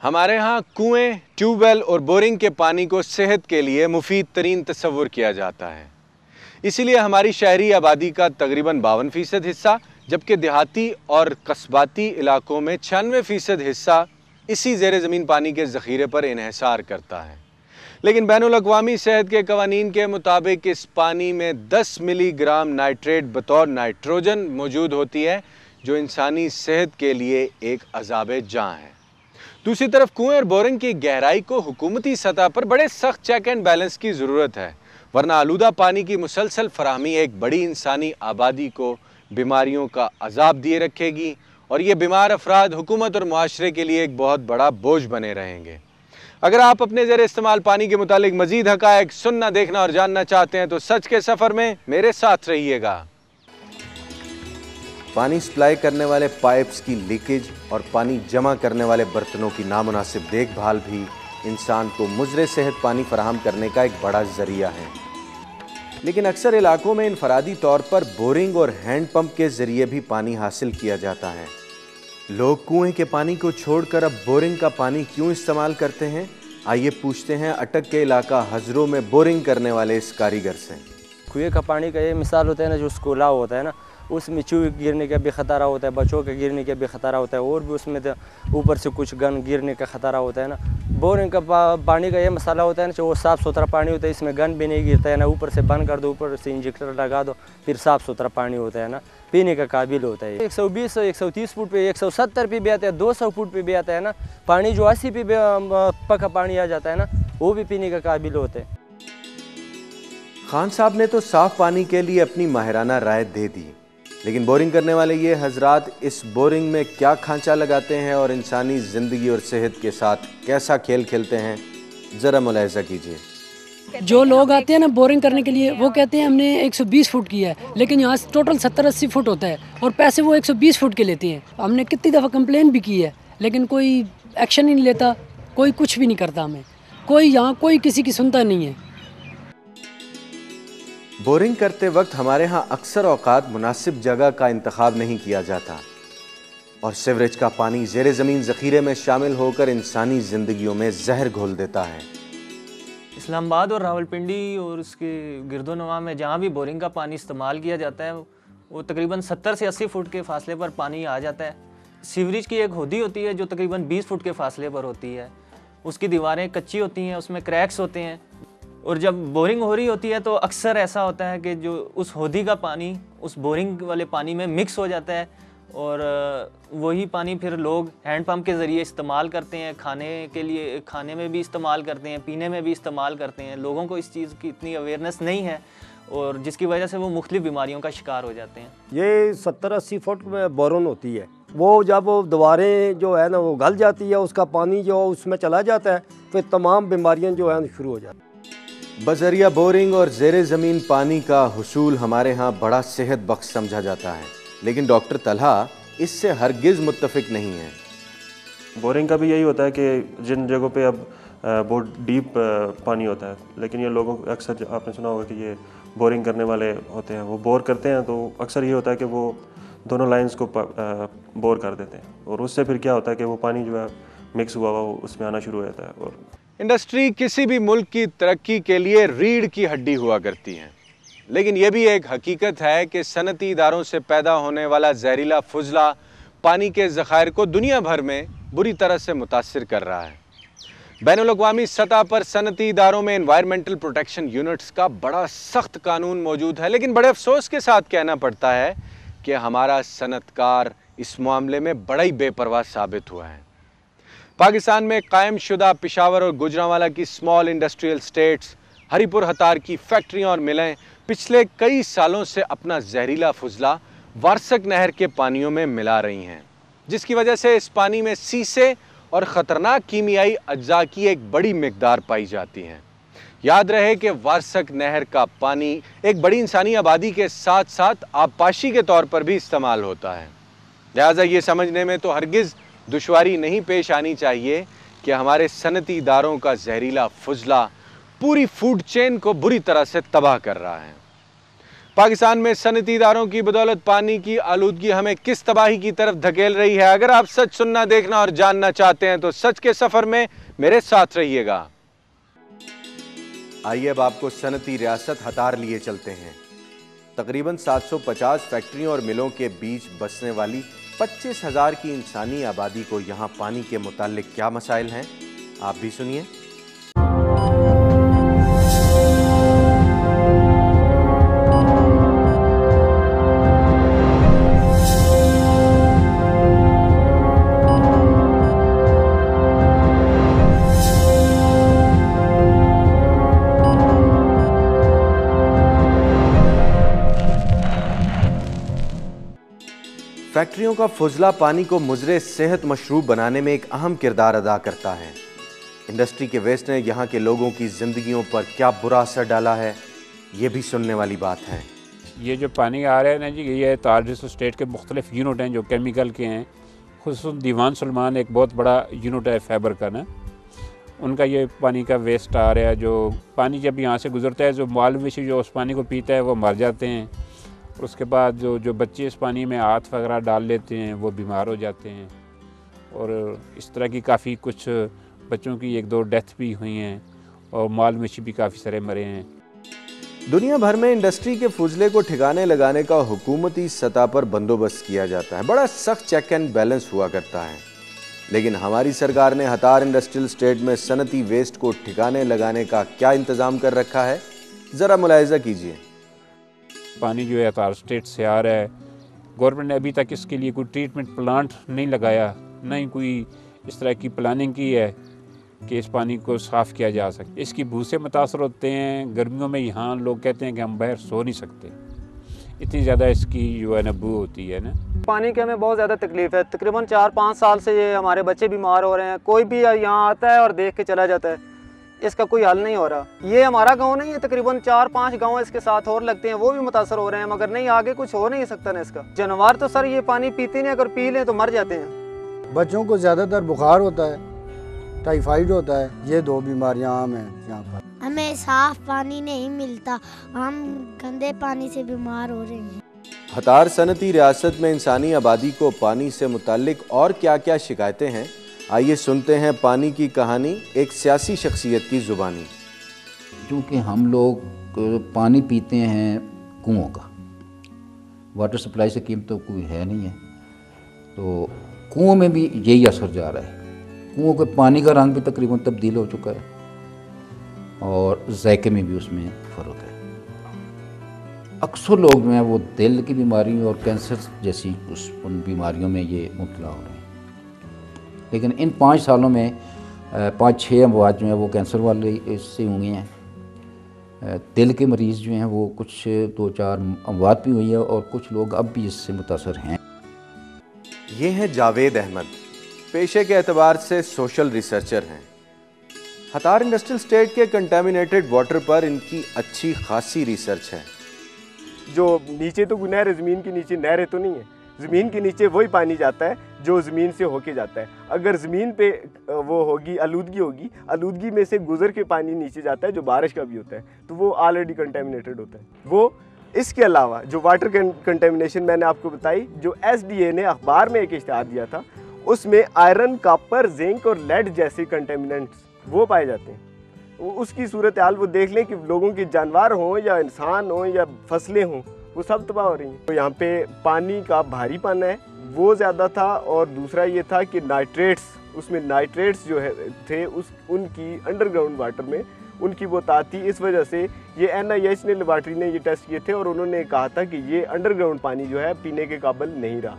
हमारे यहाँ कुएं, ट्यूबवेल और बोरिंग के पानी को सेहत के लिए मुफीद तरीन तस्वुर किया जाता है। इसीलिए हमारी शहरी आबादी का तकरीबन 52% हिस्सा, जबकि देहाती और कस्बाती इलाकों में 96% हिस्सा इसी ज़ेर ज़मीन पानी के ज़ख़ीरे पर इन्हिसार करता है। लेकिन बैनुल-अक़वामी सेहत के कवानीन के मुताबिक इस पानी में 10 मिलीग्राम नाइट्रेट बतौर नाइट्रोजन मौजूद होती है, जो इंसानी सेहत के लिए एक अज़ाब जाँ है। दूसरी तरफ कुएं और बोरिंग की गहराई को हुकूमती सतह पर बड़े सख्त चेक एंड बैलेंस की ज़रूरत है, वरना आलूदा पानी की मुसलसल फराहमी एक बड़ी इंसानी आबादी को बीमारियों का अजाब दिए रखेगी और ये बीमार अफराद हुकूमत और मुआशरे के लिए एक बहुत बड़ा बोझ बने रहेंगे। अगर आप अपने ज़ेरे इस्तेमाल पानी के मुतालिक मज़ीद हक़ाइक़ सुनना, देखना और जानना चाहते हैं तो सच के सफ़र में मेरे साथ रहिएगा। पानी सप्लाई करने वाले पाइप्स की लीकेज और पानी जमा करने वाले बर्तनों की नामुनासिब देखभाल भी इंसान को मुज़र सेहत पानी फराहम करने का एक बड़ा ज़रिया है। लेकिन अक्सर इलाकों में इनफरादी तौर पर बोरिंग और हैंड पंप के ज़रिए भी पानी हासिल किया जाता है। लोग कुएं के पानी को छोड़कर अब बोरिंग का पानी क्यों इस्तेमाल करते हैं? आइए पूछते हैं अटक के इलाका हजरों में बोरिंग करने वाले इस कारीगर से। कुएं का पानी का ये मिसाल होता है ना, जो स्कूला होता है ना, उसमें चूहे गिरने का भी ख़तरा होता है, बच्चों के गिरने का भी ख़तरा होता है, और भी उसमें ऊपर से कुछ गन गिरने का ख़तरा होता है ना। बोरिंग का पानी का ये मसाला होता है ना, जो वो साफ़ सुथरा पानी होता है, इसमें गन भी नहीं गिरता है ना, ऊपर से बंद कर दो, ऊपर से इंजेक्टर लगा दो, फिर साफ़ सुथरा पानी होता है ना, पीने का काबिल होता है। 120 130 फुट पे, 170 पे भी आता है, 200 फुट पे भी आता है ना पानी। जो 80 पे भी पका पानी आ जाता है ना, वो भी पीने का काबिल होता है। खान साहब ने तो साफ़ पानी के लिए अपनी माहिराना राय दे दी, लेकिन बोरिंग करने वाले ये हजरात इस बोरिंग में क्या खांचा लगाते हैं और इंसानी ज़िंदगी और सेहत के साथ कैसा खेल खेलते हैं, ज़रा मुलाहिज़ा कीजिए। जो लोग आते हैं ना बोरिंग करने के लिए, वो कहते हैं हमने 120 फुट किया है, लेकिन यहाँ से टोटल 70-80 फुट होता है और पैसे वो 120 फुट के लेते हैं। हमने कितनी दफ़ा कंप्लेन भी की है, लेकिन कोई एक्शन ही नहीं लेता, कोई कुछ भी नहीं करता। हमें कोई यहाँ कोई किसी की सुनता नहीं है। बोरिंग करते वक्त हमारे यहाँ अक्सर औकात मुनासिब जगह का इंतखाब नहीं किया जाता और सीवरेज का पानी ज़ेरे ज़मीन ज़ख़ीरे में शामिल होकर इंसानी ज़िंदगियों में जहर घोल देता है। इस्लामाबाद और रावलपिंडी और उसके गिरदोनवा में जहाँ भी बोरिंग का पानी इस्तेमाल किया जाता है, वो तकरीबन 70 से 80 फुट के फासले पर पानी आ जाता है। सीवरेज की एक होदी होती है जो तकरीबन 20 फुट के फासले पर होती है। उसकी दीवारें कच्ची होती हैं, उसमें क्रैक्स होते हैं, और जब बोरिंग हो रही होती है तो अक्सर ऐसा होता है कि जो उस होदी का पानी उस बोरिंग वाले पानी में मिक्स हो जाता है, और वही पानी फिर लोग हैंड पंप के ज़रिए इस्तेमाल करते हैं, खाने के लिए, खाने में भी इस्तेमाल करते हैं, पीने में भी इस्तेमाल करते हैं। लोगों को इस चीज़ की इतनी अवेयरनेस नहीं है, और जिसकी वजह से वो मुख्तलिफ बीमारियों का शिकार हो जाते हैं। ये 70-80 फुट में बोरन होती है, वो जब दीवारें जो है ना वो गल जाती है, उसका पानी जो उसमें चला जाता है, फिर तमाम बीमारियाँ जो है शुरू हो जाती हैं। बज़रिया बोरिंग और ज़ेरे ज़मीन पानी का हुसूल हमारे यहाँ बड़ा सेहत बख्श समझा जाता है, लेकिन डॉक्टर तलहा इससे हरगिज़ मुत्तफ़िक नहीं है। बोरिंग का भी यही होता है कि जिन जगहों पे अब बहुत डीप पानी होता है, लेकिन ये लोगों अक्सर आपने सुना होगा कि ये बोरिंग करने वाले होते हैं, वो बोर करते हैं, तो अक्सर ये होता है कि वो दोनों लाइन्स को बोर कर देते हैं, और उससे फिर क्या होता है कि वो पानी जो है मिक्स हुआ वो उसमें आना शुरू हो जाता है। और इंडस्ट्री किसी भी मुल्क की तरक्की के लिए रीढ़ की हड्डी हुआ करती है, लेकिन यह भी एक हकीकत है कि सनती इदारों से पैदा होने वाला जहरीला फुजला पानी के ज़खायर को दुनिया भर में बुरी तरह से मुतासिर कर रहा है। बैनुल-अक़वामी सतह पर सनती इदारों में एनवायरमेंटल प्रोटेक्शन यूनिट्स का बड़ा सख्त कानून मौजूद है, लेकिन बड़े अफसोस के साथ कहना पड़ता है कि हमारा सनतकार इस मामले में बड़ा ही बेपरवाह साबित हुआ है। पाकिस्तान में कायम शुदा पेशावर और गुजरांवाला की स्मॉल इंडस्ट्रियल स्टेट्स, हरीपुर हतार की फैक्ट्रियां और मिलें पिछले कई सालों से अपना जहरीला फुजला वारसक नहर के पानियों में मिला रही हैं, जिसकी वजह से इस पानी में सीसे और ख़तरनाक कीमियाई अज्जा की एक बड़ी मिकदार पाई जाती है। याद रहे कि वारसक नहर का पानी एक बड़ी इंसानी आबादी के साथ साथ आबपाशी के तौर पर भी इस्तेमाल होता है। लिहाजा ये समझने में तो हरगिज़ दुश्वारी नहीं पेश आनी चाहिए कि हमारे सनती इदारों का जहरीला फुजला पूरी फूड चेन को बुरी तरह से तबाह कर रहा है। पाकिस्तान में सनती इदारों की बदौलत पानी की आलूदगी हमें किस तबाही की तरफ धकेल रही है। अगर आप सच सुनना, देखना और जानना चाहते हैं तो सच के सफर में मेरे साथ रहिएगा। आइए अब आपको सनती रियासत हतार लिए चलते हैं। तकरीबन 750 फैक्ट्रियों और मिलों के बीच बसने वाली 25,000 की इंसानी आबादी को यहाँ पानी के मुताल्लिक क्या मसाइल हैं, आप भी सुनिए। फैक्ट्रियों का फुजला पानी को मुजरे सेहत मशरूब बनाने में एक अहम किरदार अदा करता है। इंडस्ट्री के वेस्ट ने यहाँ के लोगों की ज़िंदगियों पर क्या बुरा असर डाला है, ये भी सुनने वाली बात है। ये जो पानी आ रहा है ना जी, ये तार डिस्ट्रिक्ट स्टेट के मुख्तलिफ यूनिट हैं जो केमिकल के हैं। खुसूसन दीवान सुलेमान एक बहुत बड़ा यूनिट है फाइबर का ना, उनका ये पानी का वेस्ट आ रहा है। जो पानी जब यहाँ से गुजरता है, जो माल मवेशी जो उस पानी को पीता है वो मर जाते हैं। उसके बाद जो बच्चे इस पानी में हाथ वगैरह डाल लेते हैं वो बीमार हो जाते हैं। और इस तरह की काफ़ी कुछ बच्चों की 1-2 डेथ भी हुई हैं और माल मवेशी भी काफ़ी सारे मरे हैं। दुनिया भर में इंडस्ट्री के फुजले को ठिकाने लगाने का हुकूमती सतह पर बंदोबस्त किया जाता है, बड़ा सख्त चेक एंड बैलेंस हुआ करता है। लेकिन हमारी सरकार ने हतार इंडस्ट्रियल स्टेट में सनती वेस्ट को ठिकाने लगाने का क्या इंतज़ाम कर रखा है, ज़रा मुलाहिजा कीजिए। पानी जो है हतार स्टेट से आ रहा है, गवर्नमेंट ने अभी तक इसके लिए कोई ट्रीटमेंट प्लांट नहीं लगाया, ना ही कोई इस तरह की प्लानिंग की है कि इस पानी को साफ़ किया जा सके। इसकी बू से मुतासर होते हैं। गर्मियों में यहाँ लोग कहते हैं कि हम बाहर सो नहीं सकते, इतनी ज़्यादा इसकी जो है ना बू होती है ना। पानी की हमें बहुत ज़्यादा तकलीफ़ है। तकरीबन 4-5 साल से ये हमारे बच्चे बीमार हो रहे हैं। कोई भी यहाँ आता है और देख के चला जाता है, इसका कोई हल नहीं हो रहा। ये हमारा गांव नहीं है, तकरीबन 4-5 गांव इसके साथ और लगते हैं, वो भी मुतासर हो रहे हैं, मगर नहीं आगे कुछ हो नहीं सकता ना इसका। जानवर तो सर ये पानी पीते नहीं, अगर पी लें तो मर जाते हैं। बच्चों को ज़्यादातर बुखार होता है, टाइफाइड होता है, ये 2 बीमारियां आम हैं यहाँ पर। हमें साफ पानी नहीं मिलता, हम गंदे पानी से बीमार हो रहे हैं। हतार सनती रियासत में इंसानी आबादी को पानी से मुताल्लिक और क्या क्या शिकायतें हैं, आइए सुनते हैं पानी की कहानी एक सियासी शख्सियत की ज़ुबानी। क्योंकि हम लोग पानी पीते हैं कुओं का, वाटर सप्लाई स्कीम तो कोई है नहीं है, तो कुओं में भी यही असर जा रहा है। कुओं के पानी का रंग भी तकरीबन तब्दील हो चुका है और जायके में भी उसमें फ़र्क है। अक्सर लोग जो हैं वो दिल की बीमारी और कैंसर जैसी उन बीमारियों में ये मुब्तला हो रहे हैं। लेकिन इन 5 सालों में 5-6 अमवात जो हैं वो कैंसर वाले इससे हुए हैं। दिल के मरीज़ जो हैं वो कुछ 2-4 अमवात भी हुई है और कुछ लोग अब भी इससे मुतासर हैं। ये हैं जावेद अहमद, पेशे के एतबार से सोशल रिसर्चर हैं। हतार इंडस्ट्रियल स्टेट के कंटामिनेटेड वाटर पर इनकी अच्छी खासी रिसर्च है। जो नीचे तो नहर है, ज़मीन के नीचे नहरें तो नहीं है, ज़मीन के नीचे वही पानी जाता है जो ज़मीन से होके जाता है। अगर ज़मीन पे वो होगी आलूदगी होगी, आलूदगी में से गुजर के पानी नीचे जाता है जो बारिश का भी होता है, तो वो ऑलरेडी कंटेमिनेटेड होता है। वो इसके अलावा जो वाटर कंटेमिनेशन मैंने आपको बताई, जो SDA ने अखबार में एक इश्तिहार दिया था, उसमें आयरन, कॉपर, जिंक और लेड जैसे कंटेमिनेंट्स वो पाए जाते हैं। वो उसकी सूरत हाल वो देख लें कि लोगों के जानवर हों या इंसान हों या फसलें हों, वो सब तबाह हो रही हैं। तो यहाँ पे पानी का भारीपन है वो ज़्यादा था, और दूसरा ये था कि नाइट्रेट्स, उसमें नाइट्रेट्स जो है थे उनकी अंडरग्राउंड वाटर में उनकी वो ताकत थी। इस वजह से ये NIH ने लेबॉर्ट्री ने ये टेस्ट किए थे और उन्होंने कहा था कि ये अंडरग्राउंड पानी जो है पीने के काबिल नहीं रहा।